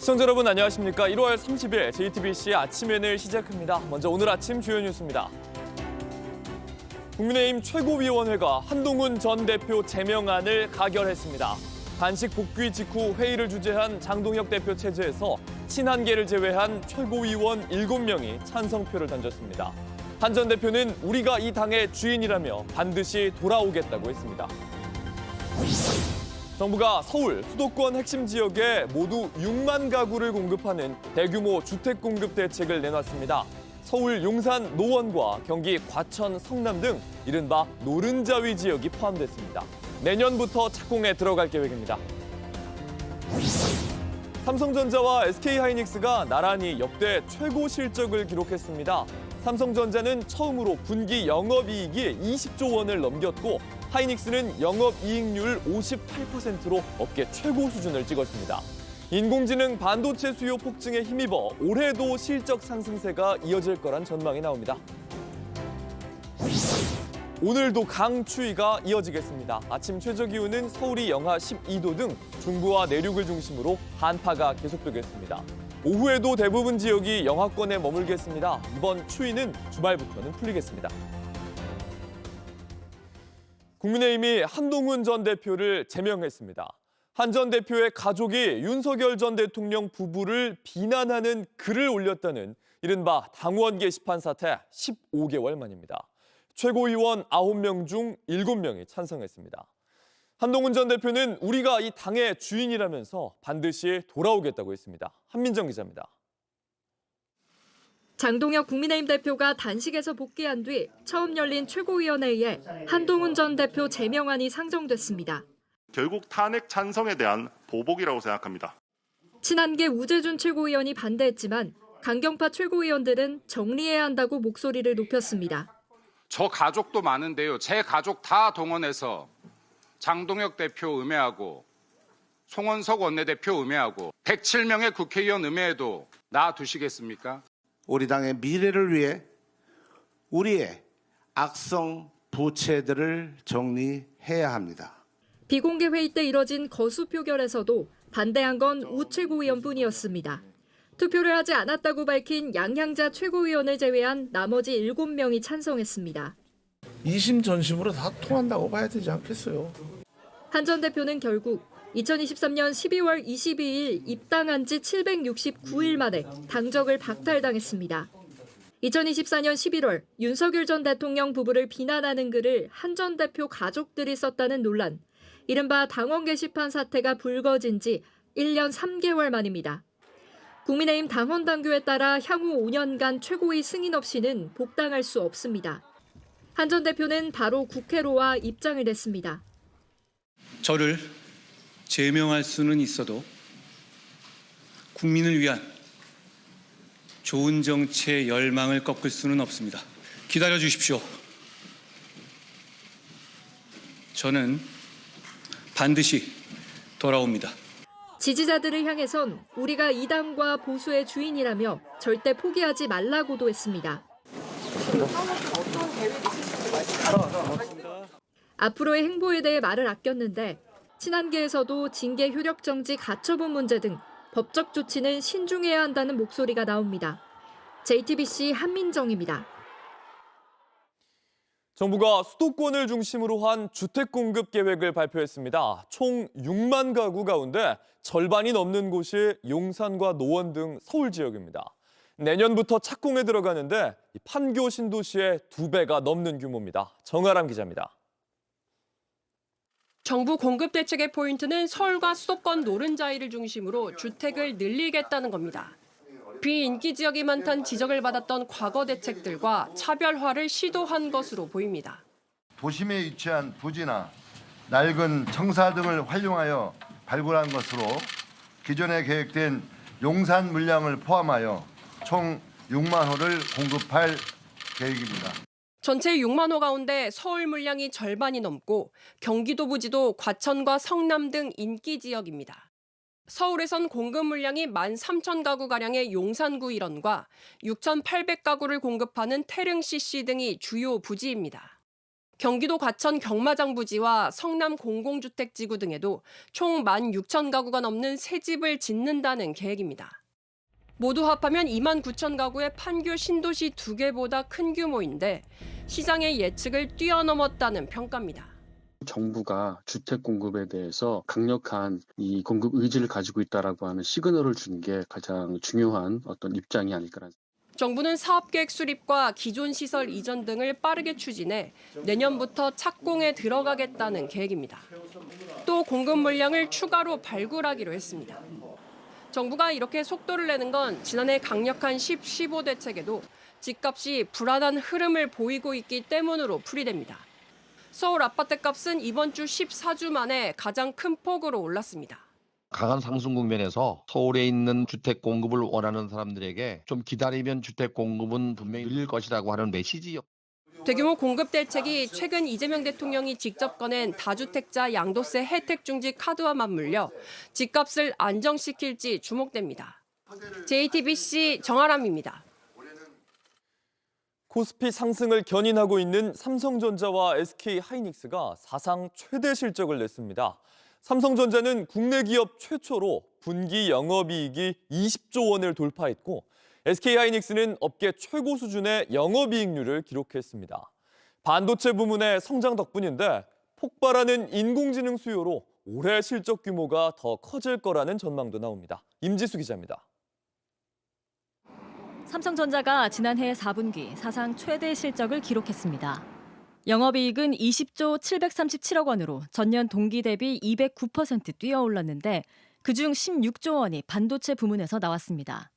시청자 여러분 안녕하십니까? 1월 30일 JTBC 아침엔을 시작합니다. 먼저 오늘 아침 주요 뉴스입니다. 국민의힘 최고위원회가 한동훈 전 대표 제명안을 가결했습니다. 단식 복귀 직후 회의를 주재한 장동혁 대표 체제에서 친한계를 제외한 최고위원 7명이 찬성표를 던졌습니다. 한 전 대표는 우리가 이 당의 주인이라며 반드시 돌아오겠다고 했습니다. 정부가 서울, 수도권 핵심 지역에 모두 6만 가구를 공급하는 대규모 주택 공급 대책을 내놨습니다. 서울 용산 노원과 경기 과천 성남 등 이른바 노른자위 지역이 포함됐습니다. 내년부터 착공에 들어갈 계획입니다. 삼성전자와 SK하이닉스가 나란히 역대 최고 실적을 기록했습니다. 삼성전자는 처음으로 분기 영업이익이 20조 원을 넘겼고 하이닉스는 영업이익률 58%로 업계 최고 수준을 찍었습니다. 인공지능 반도체 수요 폭증에 힘입어 올해도 실적 상승세가 이어질 거란 전망이 나옵니다. 오늘도 강추위가 이어지겠습니다. 아침 최저기온은 서울이 영하 12도 등 중부와 내륙을 중심으로 한파가 계속되겠습니다. 오후에도 대부분 지역이 영하권에 머물겠습니다. 이번 추위는 주말부터는 풀리겠습니다. 국민의힘이 한동훈 전 대표를 제명했습니다. 한 전 대표의 가족이 윤석열 전 대통령 부부를 비난하는 글을 올렸다는 이른바 당원 게시판 사태 15개월 만입니다. 최고위원 9명 중 7명이 찬성했습니다. 한동훈 전 대표는 우리가 이 당의 주인이라면서 반드시 돌아오겠다고 했습니다. 한민정 기자입니다. 장동혁 국민의힘 대표가 단식에서 복귀한 뒤 처음 열린 최고위원회에 한동훈 전 대표 제명안이 상정됐습니다. 결국 탄핵 찬성에 대한 보복이라고 생각합니다. 친한계 우재준 최고위원이 반대했지만 강경파 최고위원들은 정리해야 한다고 목소리를 높였습니다. 저 가족도 많은데요. 제 가족 다 동원해서 장동혁 대표 음해하고 송원석 원내대표 음해하고 107명의 국회의원 음해해도 놔두시겠습니까? 우리 당의 미래를 위해 우리의 악성 부채들을 정리해야 합니다. 비공개 회의 때 이뤄진 거수 표결에서도 반대한 건 우 최고위원뿐이었습니다. 투표를 하지 않았다고 밝힌 양향자 최고위원을 제외한 나머지 7명이 찬성했습니다. 이심 전심으로 다 통한다고 봐야 되지 않겠어요? 한 전 대표는 결국 2023년 12월 22일 입당한 지 769일 만에 당적을 박탈당했습니다. 2024년 11월 윤석열 전 대통령 부부를 비난하는 글을 한 전 대표 가족들이 썼다는 논란, 이른바 당원 게시판 사태가 불거진 지 1년 3개월 만입니다. 국민의힘 당원 당규에 따라 향후 5년간 최고위 승인 없이는 복당할 수 없습니다. 한 전 대표는 바로 국회로와 입장을 냈습니다. 저를 제명할 수는 있어도 국민을 위한 좋은 정치의 열망을 꺾을 수는 없습니다. 기다려 주십시오. 저는 반드시 돌아옵니다. 지지자들을 향해선 우리가 이 당과 보수의 주인이라며 절대 포기하지 말라고도 했습니다. 앞으로의 행보에 대해 말을 아꼈는데 친한계에서도 징계 효력 정지 가처분 문제 등 법적 조치는 신중해야 한다는 목소리가 나옵니다. JTBC 한민정입니다. 정부가 수도권을 중심으로 한 주택 공급 계획을 발표했습니다. 총 6만 가구 가운데 절반이 넘는 곳이 용산과 노원 등 서울 지역입니다. 내년부터 착공에 들어가는데 판교 신도시의 2배가 넘는 규모입니다. 정아람 기자입니다. 정부 공급 대책의 포인트는 서울과 수도권 노른자위를 중심으로 주택을 늘리겠다는 겁니다. 비인기 지역이 많다는 지적을 받았던 과거 대책들과 차별화를 시도한 것으로 보입니다. 도심에 위치한 부지나 낡은 청사 등을 활용하여 발굴한 것으로 기존에 계획된 용산 물량을 포함하여 총 6만 호를 공급할 계획입니다. 전체 6만 호 가운데 서울 물량이 절반이 넘고 경기도 부지도 과천과 성남 등 인기 지역입니다. 서울에선 공급 물량이 13,000가구가량의 용산구 일원과 6,800가구를 공급하는 태릉 CC 등이 주요 부지입니다. 경기도 과천 경마장 부지와 성남 공공주택지구 등에도 총 16,000가구가 넘는 새 집을 짓는다는 계획입니다. 모두 합하면 29,000가구의 판교 신도시 2개보다 큰 규모인데 시장의 예측을 뛰어넘었다는 평가입니다. 정부가 주택 공급에 대해서 강력한 이 공급 의지를 가지고 있다라고 하는 시그널을 주는 게 가장 중요한 어떤 입장이 아닐까라는. 정부는 사업계획 수립과 기존 시설 이전 등을 빠르게 추진해 내년부터 착공에 들어가겠다는 계획입니다. 또 공급 물량을 추가로 발굴하기로 했습니다. 정부가 이렇게 속도를 내는 건 지난해 강력한 10.15 대책에도 집값이 불안한 흐름을 보이고 있기 때문으로 풀이됩니다. 서울 아파트값은 이번 주 14주 만에 가장 큰 폭으로 올랐습니다. 강한 상승 국면에서 서울에 있는 주택 공급을 원하는 사람들에게 좀 기다리면 주택 공급은 분명히 늘릴 것이라고 하는 메시지요. 대규모 공급 대책이 최근 이재명 대통령이 직접 꺼낸 다주택자 양도세 혜택 중지 카드와 맞물려 집값을 안정시킬지 주목됩니다. JTBC 정아람입니다. 코스피 상승을 견인하고 있는 삼성전자와 SK하이닉스가 사상 최대 실적을 냈습니다. 삼성전자는 국내 기업 최초로 분기 영업이익이 20조 원을 돌파했고 SK하이닉스는 업계 최고 수준의 영업이익률을 기록했습니다. 반도체 부문의 성장 덕분인데 폭발하는 인공지능 수요로 올해 실적 규모가 더 커질 거라는 전망도 나옵니다. 임지수 기자입니다. 삼성전자가 지난해 4분기 사상 최대 실적을 기록했습니다. 영업이익은 20조 737억 원으로 전년 동기 대비 209% 뛰어올랐는데 그중 16조 원이 반도체 부문에서 나왔습니다.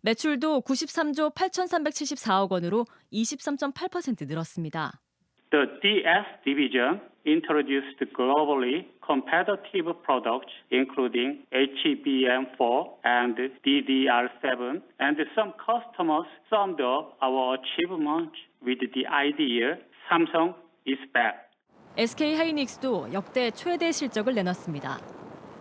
매출도 93조 8,374억 원으로 23.8% 늘었습니다. The DS division introduced globally competitive products including HBM4 and DDR7, and some customers summed up our achievements with the idea Samsung is back. SK하이닉스도 역대 최대 실적을 내놨습니다.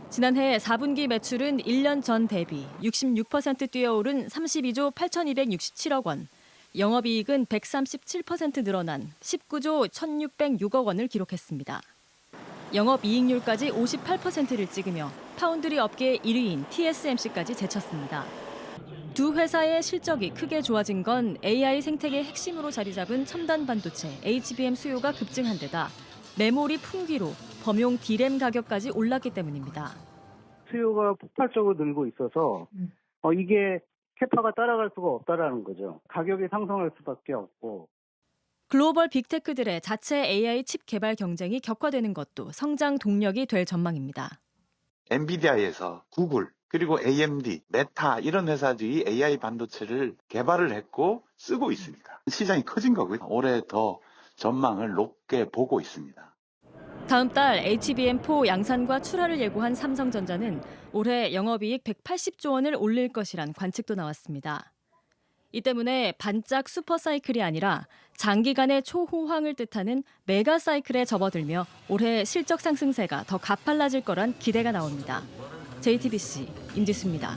지난해 4분기 매출은 1년 전 대비 66% 뛰어오른 32조 8,267억 원, 영업이익은 137% 늘어난 19조 1,606억 원을 기록했습니다. 영업이익률까지 58%를 찍으며 파운드리 업계 1위인 TSMC까지 제쳤습니다. 두 회사의 실적이 크게 좋아진 건 AI 생태계 핵심으로 자리 잡은 첨단 반도체 HBM 수요가 급증한 데다 메모리 품귀로 범용 D램 가격까지 올랐기 때문입니다. 수요가 폭발적으로 늘고 있어서 이게 캐파가 따라갈 수가 없다라는 거죠. 가격이 상승할 수밖에 없고. 글로벌 빅테크들의 자체 AI 칩 개발 경쟁이 격화되는 것도 성장 동력이 될 전망입니다. 엔비디아에서 구글, 그리고 AMD, 메타 이런 회사들이 AI 반도체를 개발을 했고 쓰고 있습니다. 시장이 커진 거고요. 올해 더 전망을 높게 보고 있습니다. 다음 달 HBM4 양산과 출하를 예고한 삼성전자는 올해 영업이익 180조 원을 올릴 것이란 관측도 나왔습니다. 이 때문에 반짝 슈퍼사이클이 아니라 장기간의 초호황을 뜻하는 메가사이클에 접어들며 올해 실적 상승세가 더 가팔라질 거란 기대가 나옵니다. JTBC 임지수입니다.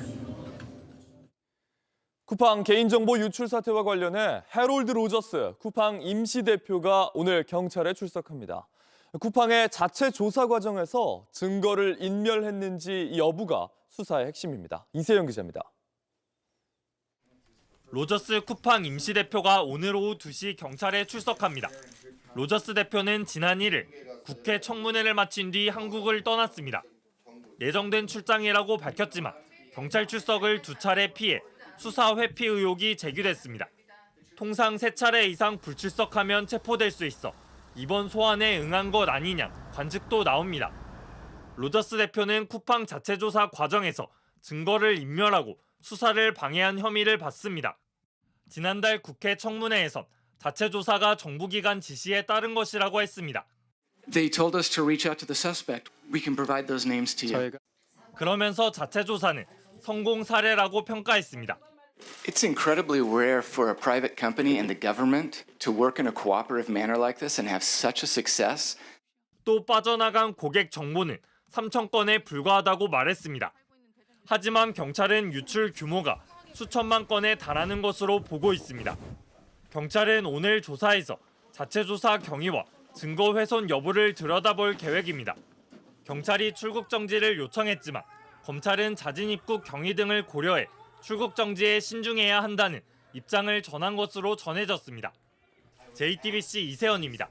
쿠팡 개인정보 유출 사태와 관련해 해롤드 로저스 쿠팡 임시대표가 오늘 경찰에 출석합니다. 쿠팡의 자체 조사 과정에서 증거를 인멸했는지 여부가 수사의 핵심입니다. 이세영 기자입니다. 로저스 쿠팡 임시대표가 오늘 오후 2시 경찰에 출석합니다. 로저스 대표는 지난 1일 국회 청문회를 마친 뒤 한국을 떠났습니다. 예정된 출장이라고 밝혔지만 경찰 출석을 2차례 피해 수사 회피 의혹이 제기됐습니다. 통상 3차례 이상 불출석하면 체포될 수 있어 이번 소환에 응한 것 아니냐 관측도 나옵니다. 로저스 대표는 쿠팡 자체 조사 과정에서 증거를 인멸하고 수사를 방해한 혐의를 받습니다. 지난달 국회 청문회에선 자체 조사가 정부기관 지시에 따른 것이라고 했습니다. They told us to reach out to the suspect. We can provide those names to you. 그러면서 자체 조사는 성공 사례라고 평가했습니다. It's incredibly rare for a private company and the government to work in a cooperative manner like this and have such a success. 또 빠져나간 고객 정보는 3천 건에 불과하다고 말했습니다. 하지만 경찰은 유출 규모가 수천만 건에 달하는 것으로 보고 있습니다. 경찰은 오늘 조사에서 자체 조사 경위와 증거 훼손 여부를 들여다볼 계획입니다. 경찰이 출국 정지를 요청했지만 검찰은 자진 입국 경위 등을 고려해 출국 정지에 신중해야 한다는 입장을 전한 것으로 전해졌습니다. JTBC 이세연입니다.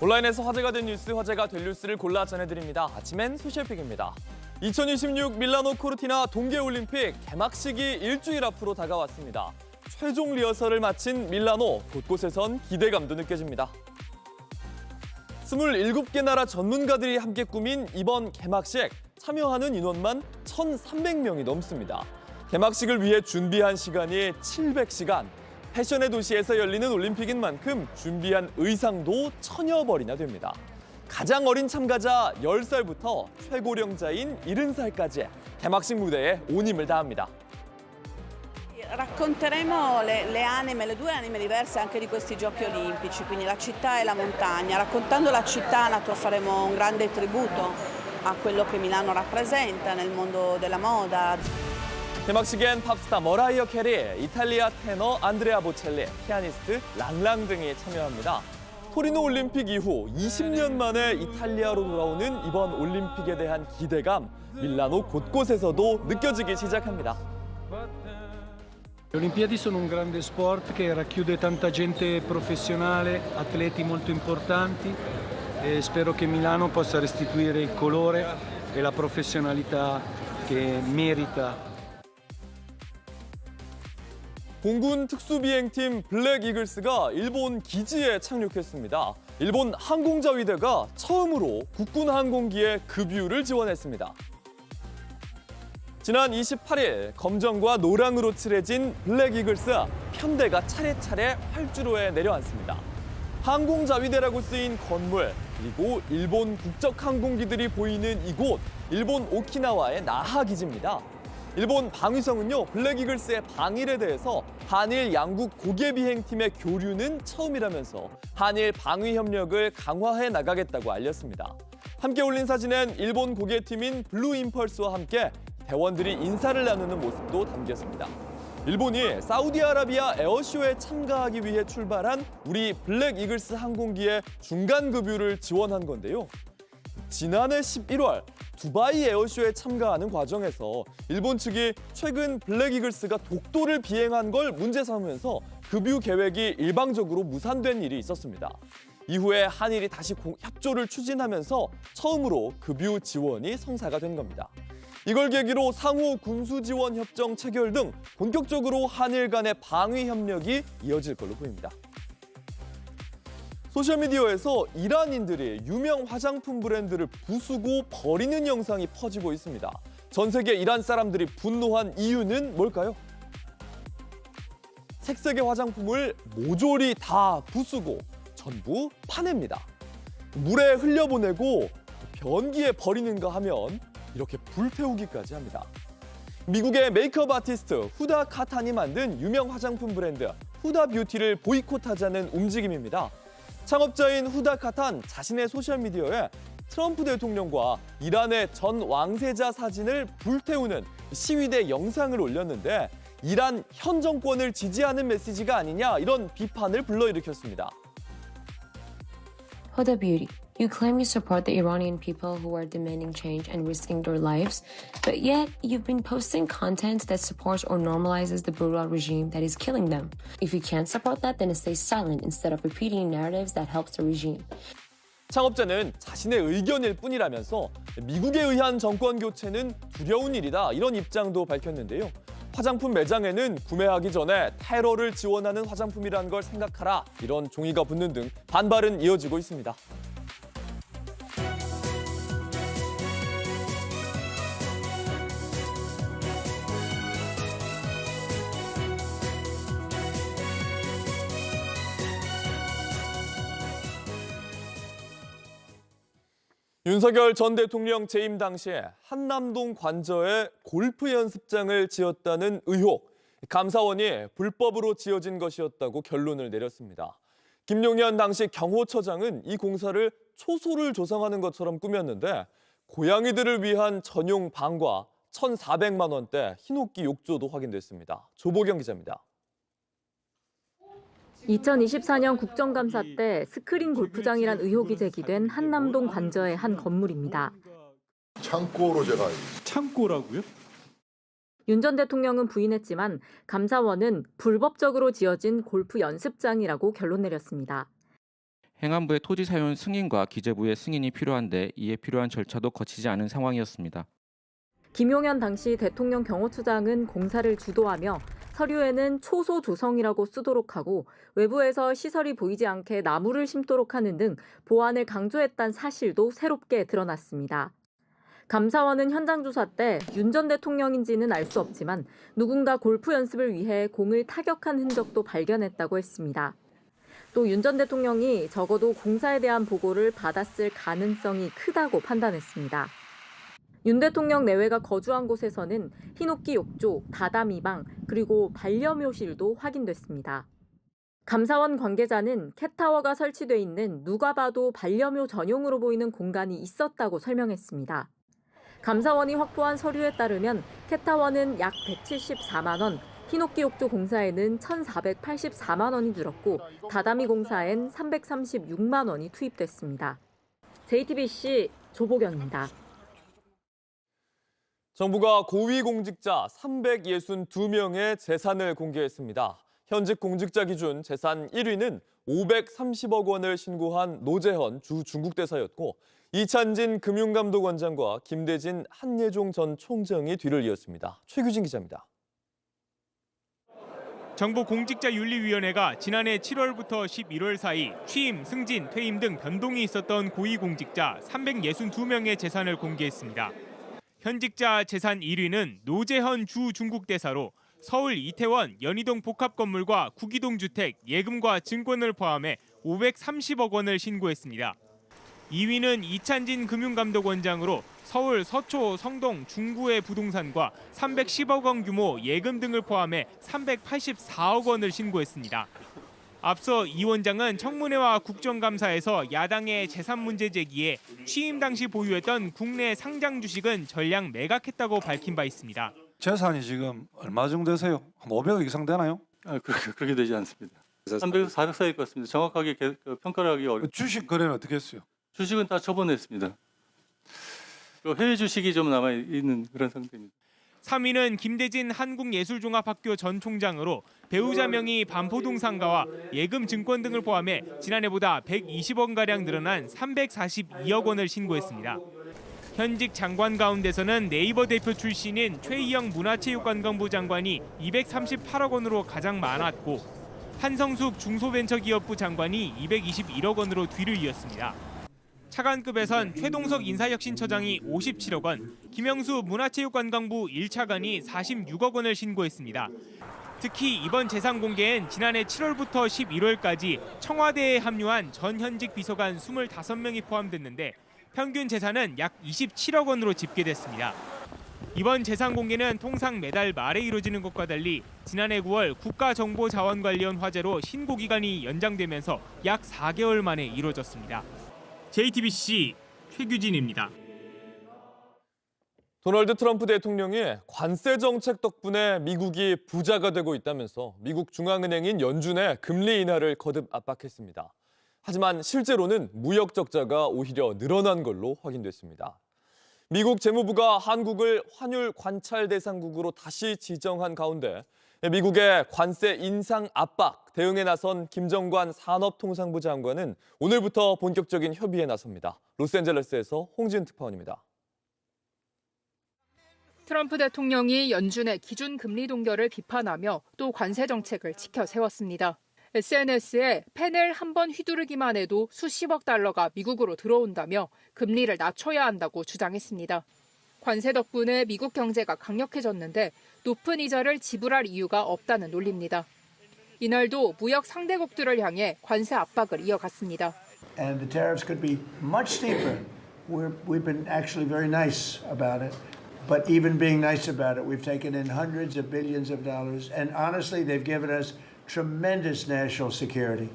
온라인에서 화제가 된 뉴스, 화제가 될 뉴스를 골라 전해드립니다. 아침엔 소셜픽입니다. 2026 밀라노 코르티나 동계올림픽 개막식이 일주일 앞으로 다가왔습니다. 최종 리허설을 마친 밀라노, 곳곳에선 기대감도 느껴집니다. 27개 나라 전문가들이 함께 꾸민 이번 개막식, 참여하는 인원만 1,300명이 넘습니다. 개막식을 위해 준비한 시간이 700시간. 패션의 도시에서 열리는 올림픽인 만큼 준비한 의상도 1000여 벌이나 됩니다. 가장 어린 참가자 10살부터 최고령자인 70살까지 개막식 무대에 온 힘을 다합니다. Racconteremo le anime, le due anime diverse anche di questi giochi olimpici, quindi la città e la montagna. Raccontando la città faremo un grande tributo a quello che Milano rappresenta nel mondo della moda. 개막식엔 팝스타 머라이어 캐리, 이탈리아 테너 안드레아 보첼리, 피아니스트 랑랑 등이 참여합니다. 토리노 올림픽 이후 20년 만에 이탈리아로 돌아오는 이번 올림픽에 대한 기대감, 밀라노 곳곳에서도 느껴지기 시작합니다. Le Olimpiadi sono un grande sport che racchiude tanta gente professionale, atleti molto importanti e spero che Milano possa restituire il colore e la professionalità che merita. 공군 특수비행팀 블랙 이글스가 일본 기지에 착륙했습니다. 일본 항공자위대가 처음으로 국군 항공기에 급유를 지원했습니다. 지난 28일 검정과 노랑으로 칠해진 블랙 이글스 편대가 차례차례 활주로에 내려앉습니다. 항공자위대라고 쓰인 건물, 그리고 일본 국적 항공기들이 보이는 이곳, 일본 오키나와의 나하 기지입니다. 일본 방위성은요, 블랙 이글스의 방일에 대해서 한일 양국 고개 비행팀의 교류는 처음이라면서 한일 방위 협력을 강화해 나가겠다고 알렸습니다. 함께 올린 사진엔 일본 고개팀인 블루 임펄스와 함께 대원들이 인사를 나누는 모습도 담겼습니다. 일본이 사우디아라비아 에어쇼에 참가하기 위해 출발한 우리 블랙 이글스 항공기의 중간 급유를 지원한 건데요. 지난해 11월 두바이 에어쇼에 참가하는 과정에서 일본 측이 최근 블랙 이글스가 독도를 비행한 걸 문제 삼으면서 급유 계획이 일방적으로 무산된 일이 있었습니다. 이후에 한일이 다시 협조를 추진하면서 처음으로 급유 지원이 성사가 된 겁니다. 이걸 계기로 상호 군수 지원 협정 체결 등 본격적으로 한일 간의 방위 협력이 이어질 걸로 보입니다. 소셜미디어에서 이란인들이 유명 화장품 브랜드를 부수고 버리는 영상이 퍼지고 있습니다. 전 세계 이란 사람들이 분노한 이유는 뭘까요? 색색의 화장품을 모조리 다 부수고 전부 파냅니다. 물에 흘려보내고 변기에 버리는가 하면 이렇게 불태우기까지 합니다. 미국의 메이크업 아티스트 후다 카탄이 만든 유명 화장품 브랜드 후다 뷰티를 보이콧하자는 움직임입니다. 창업자인 후다 카탄 자신의 소셜미디어에 트럼프 대통령과 이란의 전 왕세자 사진을 불태우는 시위대 영상을 올렸는데 이란 현 정권을 지지하는 메시지가 아니냐 이런 비판을 불러일으켰습니다. Huda Beauty, you claim you support the Iranian people who are demanding change and risking their lives, but yet you've been posting content that supports or normalizes the brutal regime that is killing them. If you can't support that, then stay silent instead of repeating narratives that helps the regime. 창업자는 자신의 의견일 뿐이라면서 미국에 의한 정권 교체는 두려운 일이다 이런 입장도 밝혔는데요. 화장품 매장에는 구매하기 전에 테러를 지원하는 화장품이라는 걸 생각하라 이런 종이가 붙는 등 반발은 이어지고 있습니다. 윤석열 전 대통령 재임 당시에 한남동 관저에 골프 연습장을 지었다는 의혹, 감사원이 불법으로 지어진 것이었다고 결론을 내렸습니다. 김용현 당시 경호처장은 이 공사를 초소를 조성하는 것처럼 꾸몄는데 고양이들을 위한 전용 방과 1,400만 원대 흰옥기 욕조도 확인됐습니다. 조보경 기자입니다. 2024년 국정감사 때 스크린 골프장이란 의혹이 제기된 한남동 관저의 한 건물입니다. 창고로 제가 창고라고요? 윤 전 대통령은 부인했지만 감사원은 불법적으로 지어진 골프 연습장이라고 결론 내렸습니다. 행안부의 토지 사용 승인과 기재부의 승인이 필요한데 이에 필요한 절차도 거치지 않은 상황이었습니다. 김용현 당시 대통령 경호처장은 공사를 주도하며 서류에는 초소 조성이라고 쓰도록 하고 외부에서 시설이 보이지 않게 나무를 심도록 하는 등 보안을 강조했다는 사실도 새롭게 드러났습니다. 감사원은 현장 조사 때 윤 전 대통령인지는 알 수 없지만 누군가 골프 연습을 위해 공을 타격한 흔적도 발견했다고 했습니다. 또 윤 전 대통령이 적어도 공사에 대한 보고를 받았을 가능성이 크다고 판단했습니다. 윤 대통령 내외가 거주한 곳에서는 흰옥기 욕조, 다다미방, 그리고 반려묘실도 확인됐습니다. 감사원 관계자는 캣타워가 설치돼 있는 누가 봐도 반려묘 전용으로 보이는 공간이 있었다고 설명했습니다. 감사원이 확보한 서류에 따르면 캣타워는 약 174만 원, 흰옥기 욕조 공사에는 1,484만 원이 들었고 다다미 공사엔 336만 원이 투입됐습니다. JTBC 조보경입니다. 정부가 고위공직자 362명의 재산을 공개했습니다. 현직 공직자 기준 재산 1위는 530억 원을 신고한 노재헌 주 중국대사였고 이찬진 금융감독원장과 김대진 한예종 전 총장이 뒤를 이었습니다. 최규진 기자입니다. 정부 공직자윤리위원회가 지난해 7월부터 11월 사이 취임, 승진, 퇴임 등 변동이 있었던 고위공직자 362명의 재산을 공개했습니다. 현직자 재산 1위는 노재헌 주 중국대사로 서울 이태원 연희동 복합건물과 구기동 주택, 예금과 증권을 포함해 530억 원을 신고했습니다. 2위는 이찬진 금융감독원장으로 서울 서초, 성동, 중구의 부동산과 310억 원 규모 예금 등을 포함해 384억 원을 신고했습니다. 앞서 이 원장은 청문회와 국정감사에서 야당의 재산 문제 제기에 취임 당시 보유했던 국내 상장 주식은 전량 매각했다고 밝힌 바 있습니다. 재산이 지금 얼마 정도 되세요? 한 500억 이상 되나요? 그렇게 되지 않습니다. 300에서 400 사이일 것 같습니다. 정확하게 평가를 하기 어렵습니다. 주식 거래는 어떻게 했어요? 주식은 다 처분했습니다. 해외 주식이 좀 남아있는 그런 상태입니다. 3위는 김대진 한국예술종합학교 전 총장으로 배우자 명의 반포동상가와 예금증권 등을 포함해 지난해보다 120억가량 늘어난 342억 원을 신고했습니다. 현직 장관 가운데서는 네이버 대표 출신인 최희영 문화체육관광부 장관이 238억 원으로 가장 많았고 한성숙 중소벤처기업부 장관이 221억 원으로 뒤를 이었습니다. 차관급에선 최동석 인사혁신처장이 57억 원, 김영수 문화체육관광부 1차관이 46억 원을 신고했습니다. 특히 이번 재산 공개엔 지난해 7월부터 11월까지 청와대에 합류한 전 현직 비서관 25명이 포함됐는데 평균 재산은 약 27억 원으로 집계됐습니다. 이번 재산 공개는 통상 매달 말에 이루어지는 것과 달리 지난해 9월 국가정보자원관리원 화재로 신고 기간이 연장되면서 약 4개월 만에 이루어졌습니다. JTBC 최규진입니다. 도널드 트럼프 대통령이 관세 정책 덕분에 미국이 부자가 되고 있다면서 미국 중앙은행인 연준의 금리 인하를 거듭 압박했습니다. 하지만 실제로는 무역 적자가 오히려 늘어난 걸로 확인됐습니다. 미국 재무부가 한국을 환율 관찰 대상국으로 다시 지정한 가운데 미국의 관세 인상 압박 대응에 나선 김정관 산업통상부 장관은 오늘부터 본격적인 협의에 나섭니다. 로스앤젤레스에서 홍지은 특파원입니다. 트럼프 대통령이 연준의 기준 금리 동결을 비판하며 또 관세 정책을 지켜 세웠습니다. SNS에 펜을 한 번 휘두르기만 해도 수십억 달러가 미국으로 들어온다며 금리를 낮춰야 한다고 주장했습니다. 관세 덕분에 미국 경제가 강력해졌는데 높은 이자를 지불할 이유가 없다는 논리입니다. 이날도 무역 상대국들을 향해 관세 압박을 이어갔습니다. And the tariffs could be much steeper. We've been actually very nice about it. But even being nice about it, we've taken in hundreds of billions of dollars. And honestly, they've given us tremendous national security.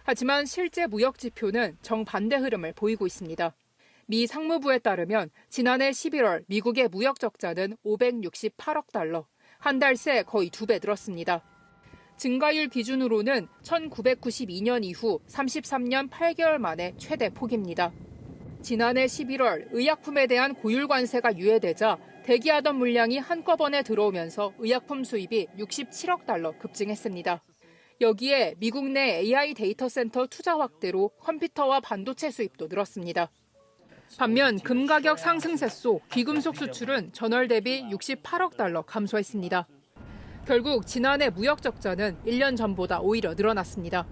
하지만 실제 무역 지표는 정반대 흐름을 보이고 있습니다. 미 상무부에 따르면 지난해 11월 미국의 무역 적자는 568억 달러, 한 달 새 거의 2배 늘었습니다. 증가율 기준으로는 1992년 이후 33년 8개월 만에 최대 폭입니다. 지난해 11월 의약품에 대한 고율 관세가 유예되자 대기하던 물량이 한꺼번에 들어오면서 의약품 수입이 67억 달러 급증했습니다. 여기에 미국 내 AI 데이터 센터 투자 확대로 컴퓨터와 반도체 수입도 늘었습니다. 반면 금 가격 상승세 속 귀금속 수출은 전월 대비 68억 달러 감소했습니다. 결국 지난해 무역 적자는 1년 전보다 오히려 늘어났습니다.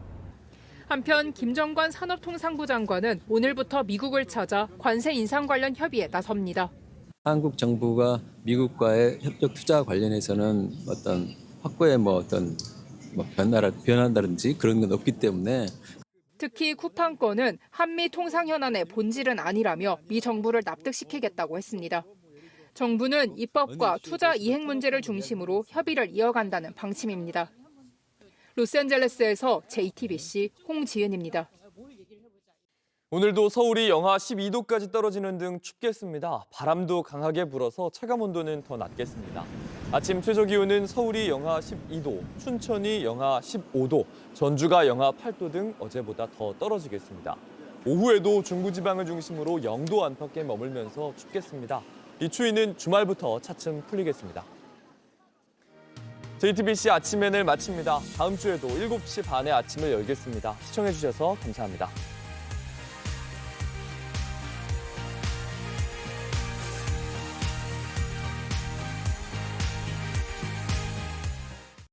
한편 김정관 산업통상부 장관은 오늘부터 미국을 찾아 관세 인상 관련 협의에 나섭니다. 한국 정부가 미국과의 협력 투자 관련해서는 어떤 확고의 변한다든지 그런 건 없기 때문에 특히 쿠팡권은 한미 통상 현안의 본질은 아니라며 미 정부를 납득시키겠다고 했습니다. 정부는 입법과 투자 이행 문제를 중심으로 협의를 이어간다는 방침입니다. 로스앤젤레스에서 JTBC 홍지은입니다. 오늘도 서울이 영하 12도까지 떨어지는 등 춥겠습니다. 바람도 강하게 불어서 체감온도는 더 낮겠습니다. 아침 최저기온은 서울이 영하 12도, 춘천이 영하 15도, 전주가 영하 8도 등 어제보다 더 떨어지겠습니다. 오후에도 중부지방을 중심으로 0도 안팎에 머물면서 춥겠습니다. 이 추위는 주말부터 차츰 풀리겠습니다. JTBC 아침 N을 마칩니다. 다음 주에도 7시 반에 아침을 열겠습니다. 시청해주셔서 감사합니다.